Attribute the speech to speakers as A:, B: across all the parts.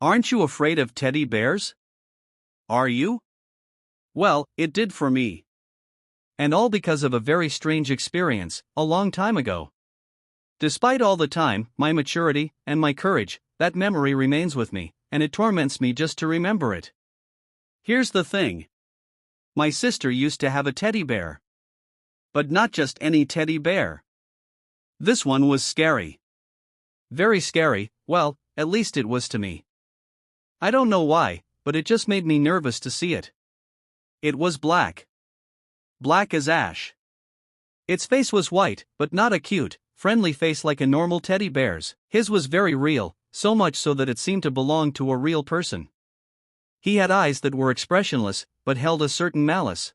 A: Aren't you afraid of teddy bears? Are you? Well, it did for me. And all because of a very strange experience, a long time ago. Despite all the time, my maturity, and my courage, that memory remains with me, and it torments me just to remember it. Here's the thing. My sister used to have a teddy bear. But not just any teddy bear. This one was scary. Very scary, well, at least it was to me. I don't know why, but it just made me nervous to see it. It was black. Black as ash. Its face was white, but not a cute, friendly face like a normal teddy bear's. His was very real, so much so that it seemed to belong to a real person. He had eyes that were expressionless, but held a certain malice.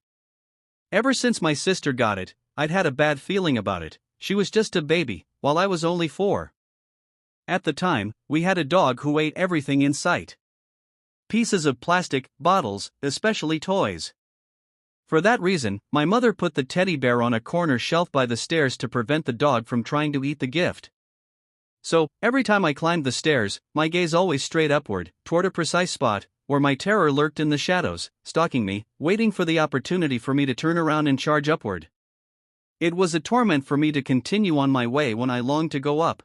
A: Ever since my sister got it, I'd had a bad feeling about it. She was just a baby, while I was only 4. At the time, we had a dog who ate everything in sight. Pieces of plastic, bottles, especially toys. For that reason, my mother put the teddy bear on a corner shelf by the stairs to prevent the dog from trying to eat the gift. So, every time I climbed the stairs, my gaze always straight upward, toward a precise spot, where my terror lurked in the shadows, stalking me, waiting for the opportunity for me to turn around and charge upward. It was a torment for me to continue on my way when I longed to go up.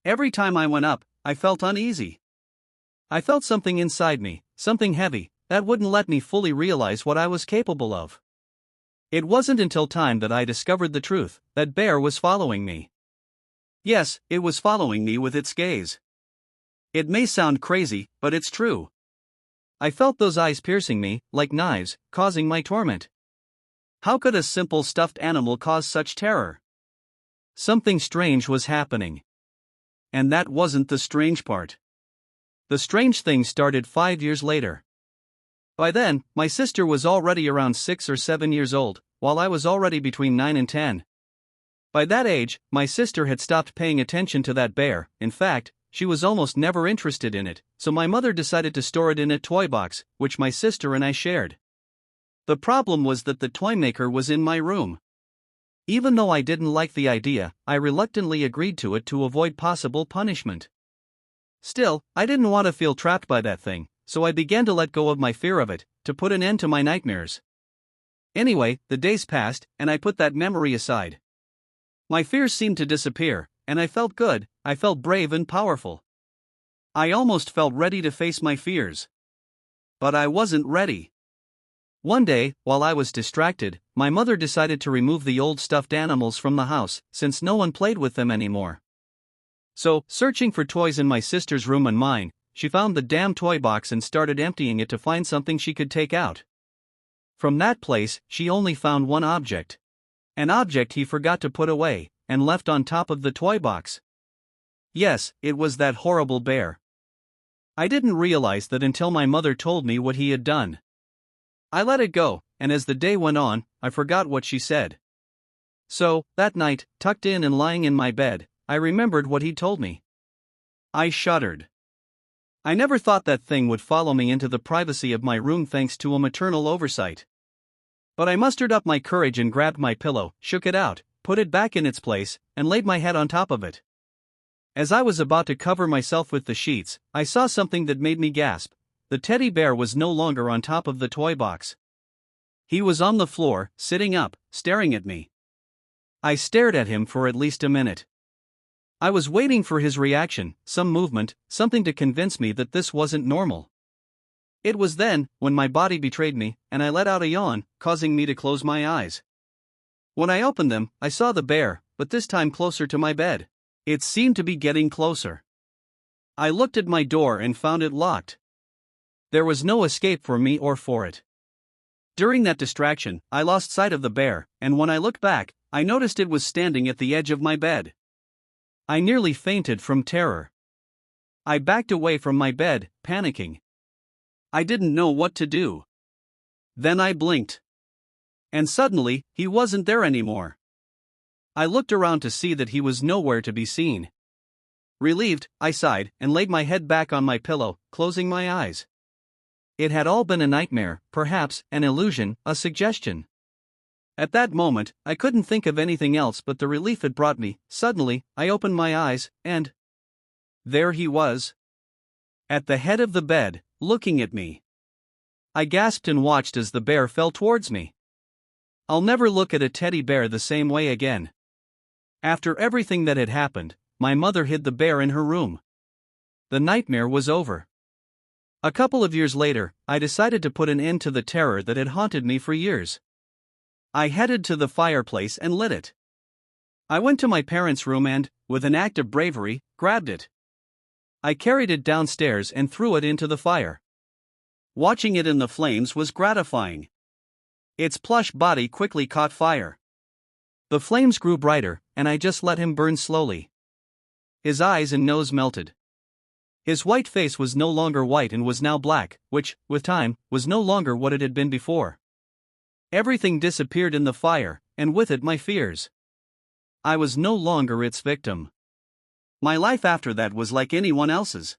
A: Every time I went up, I felt uneasy. I felt something inside me, something heavy, that wouldn't let me fully realize what I was capable of. It wasn't until time that I discovered the truth, that bear was following me. Yes, it was following me with its gaze. It may sound crazy, but it's true. I felt those eyes piercing me, like knives, causing my torment. How could a simple stuffed animal cause such terror? Something strange was happening. And that wasn't the strange part. The strange thing started 5 years later. By then, my sister was already around 6 or 7 years old, while I was already between 9 and 10. By that age, my sister had stopped paying attention to that bear. In fact, she was almost never interested in it, so my mother decided to store it in a toy box, which my sister and I shared. The problem was that the toy maker was in my room. Even though I didn't like the idea, I reluctantly agreed to it to avoid possible punishment. Still, I didn't want to feel trapped by that thing, so I began to let go of my fear of it, to put an end to my nightmares. Anyway, the days passed, and I put that memory aside. My fears seemed to disappear, and I felt good. I felt brave and powerful. I almost felt ready to face my fears. But I wasn't ready. One day, while I was distracted, my mother decided to remove the old stuffed animals from the house, since no one played with them anymore. So, searching for toys in my sister's room and mine, she found the damn toy box and started emptying it to find something she could take out. From that place, she only found one object. An object he forgot to put away, and left on top of the toy box. Yes, it was that horrible bear. I didn't realize that until my mother told me what he had done. I let it go, and as the day went on, I forgot what she said. So, that night, tucked in and lying in my bed, I remembered what he'd told me. I shuddered. I never thought that thing would follow me into the privacy of my room thanks to a maternal oversight. But I mustered up my courage and grabbed my pillow, shook it out, put it back in its place, and laid my head on top of it. As I was about to cover myself with the sheets, I saw something that made me gasp. The teddy bear was no longer on top of the toy box. He was on the floor, sitting up, staring at me. I stared at him for at least a minute. I was waiting for his reaction, some movement, something to convince me that this wasn't normal. It was then, when my body betrayed me, and I let out a yawn, causing me to close my eyes. When I opened them, I saw the bear, but this time closer to my bed. It seemed to be getting closer. I looked at my door and found it locked. There was no escape for me or for it. During that distraction, I lost sight of the bear, and when I looked back, I noticed it was standing at the edge of my bed. I nearly fainted from terror. I backed away from my bed, panicking. I didn't know what to do. Then I blinked. And suddenly, he wasn't there anymore. I looked around to see that he was nowhere to be seen. Relieved, I sighed and laid my head back on my pillow, closing my eyes. It had all been a nightmare, perhaps an illusion, a suggestion. At that moment, I couldn't think of anything else but the relief it brought me. Suddenly, I opened my eyes, and there he was. at the head of the bed, looking at me. I gasped and watched as the bear fell towards me. I'll never look at a teddy bear the same way again. After everything that had happened, my mother hid the bear in her room. The nightmare was over. A couple of years later, I decided to put an end to the terror that had haunted me for years. I headed to the fireplace and lit it. I went to my parents' room and, with an act of bravery, grabbed it. I carried it downstairs and threw it into the fire. Watching it in the flames was gratifying. Its plush body quickly caught fire. The flames grew brighter, and I just let him burn slowly. His eyes and nose melted. His white face was no longer white and was now black, which, with time, was no longer what it had been before. Everything disappeared in the fire, and with it my fears. I was no longer its victim. My life after that was like anyone else's.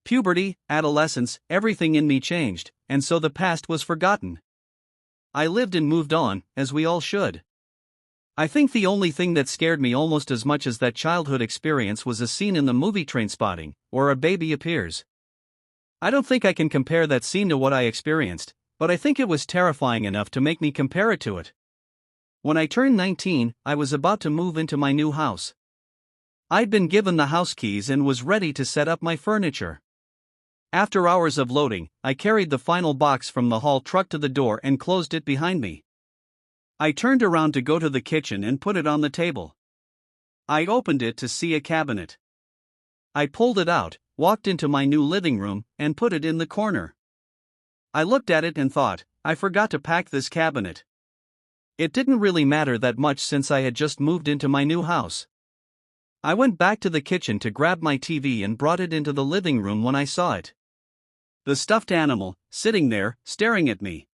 A: Puberty, adolescence, everything in me changed, and so the past was forgotten. I lived and moved on, as we all should. I think the only thing that scared me almost as much as that childhood experience was a scene in the movie Trainspotting, where a baby appears. I don't think I can compare that scene to what I experienced, but I think it was terrifying enough to make me compare it to it. When I turned 19, I was about to move into my new house. I'd been given the house keys and was ready to set up my furniture. After hours of loading, I carried the final box from the haul truck to the door and closed it behind me. I turned around to go to the kitchen and put it on the table. I opened it to see a cabinet. I pulled it out, walked into my new living room, and put it in the corner. I looked at it and thought, I forgot to pack this cabinet. It didn't really matter that much since I had just moved into my new house. I went back to the kitchen to grab my TV and brought it into the living room when I saw it. The stuffed animal, sitting there, staring at me.